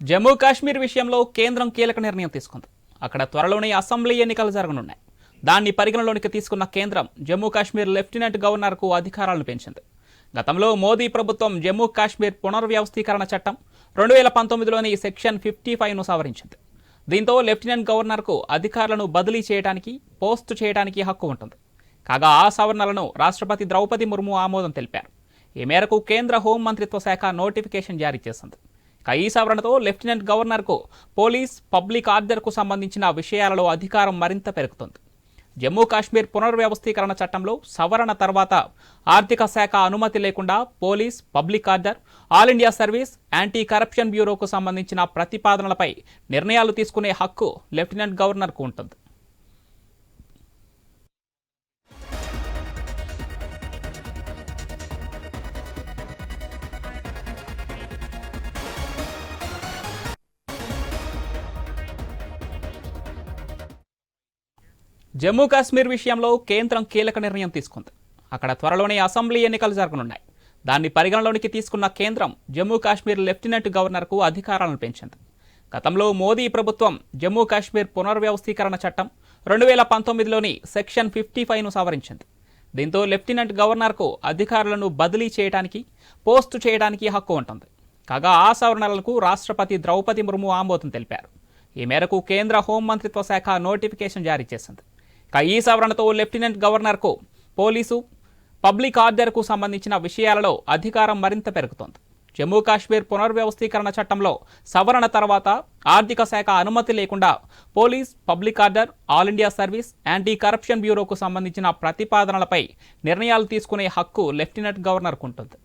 జమ్మూ కాశ్మీర్ విషయంలో కేంద్రం కీలక నిర్ణయం తీసుకుంది. అక్కడ త్వరలోనే అసెంబ్లీ ఎన్నికలు జరగనున్నాయి. దాన్ని పరిగణలోనికి తీసుకున్న కేంద్రం జమ్మూ కాశ్మీర్ లెఫ్టినెంట్ గవర్నర్కు అధికారాలను పెంచింది. గతంలో మోదీ ప్రభుత్వం జమ్మూ కాశ్మీర్ పునర్వ్యవస్థీకరణ చట్టం 2019లోని సెక్షన్ 55ను సవరించింది. దీంతో లెఫ్టినెంట్ గవర్నర్కు అధికారులను బదిలీ చేయడానికి, పోస్టు చేయడానికి హక్కు ఉంటుంది. కాగా ఆ సవరణలను రాష్ట్రపతి ద్రౌపది ముర్ము ఆమోదం తెలిపారు. ఈ మేరకు కేంద్ర హోం మంత్రిత్వ శాఖ నోటిఫికేషన్ జారీ చేసింది. ఈ సవరణతో లెఫ్టినెంట్ గవర్నర్కు పోలీస్, పబ్లిక్ ఆర్డర్కు సంబంధించిన విషయాలలో అధికారం మరింత పెరుగుతుంది. జమ్మూ కాశ్మీర్ పునర్వ్యవస్థీకరణ చట్టంలో సవరణ తర్వాత ఆర్థిక శాఖ అనుమతి లేకుండా police, public order, all India service, anti corruption బ్యూరోకు సంబంధించిన ప్రతిపాదనలపై నిర్ణయాలు తీసుకునే హక్కు లెఫ్టినెంట్ గవర్నర్కు ఉంటుంది. జమ్మూ కాశ్మీర్ విషయంలో కేంద్రం కీలక నిర్ణయం తీసుకుంది. అక్కడ త్వరలోనే అసెంబ్లీ ఎన్నికలు జరగనున్నాయి. దాన్ని పరిగణలోనికి తీసుకున్న కేంద్రం జమ్మూ కాశ్మీర్ లెఫ్టినెంట్ గవర్నర్కు అధికారాలను పెంచింది. గతంలో మోదీ ప్రభుత్వం జమ్మూ కాశ్మీర్ పునర్వ్యవస్థీకరణ చట్టం 2019లోని సెక్షన్ 55ను సవరించింది. దీంతో లెఫ్టినెంట్ గవర్నర్కు అధికారులను బదిలీ చేయడానికి, పోస్టు చేయడానికి హక్కు ఉంటుంది. కాగా ఆ సవరణలకు రాష్ట్రపతి ద్రౌపది ముర్ము ఆమోదం తెలిపారు. ఈ మేరకు కేంద్ర హోం మంత్రిత్వ శాఖ నోటిఫికేషన్ జారీ చేసింది. ఈ సవరణతో లెఫ్టినెంట్ గవర్నర్కు పోలీసు, పబ్లిక్ ఆర్డర్కు సంబంధించిన విషయాలలో అధికారం మరింత పెరుగుతోంది. జమ్మూ కాశ్మీర్ పునర్వ్యవస్థీకరణ చట్టంలో సవరణ తర్వాత ఆర్థిక శాఖ అనుమతి లేకుండా police, public order, all India service, anti corruption బ్యూరోకు సంబంధించిన ప్రతిపాదనలపై నిర్ణయాలు తీసుకునే హక్కు లెఫ్టినెంట్ గవర్నర్కు ఉంటుంది.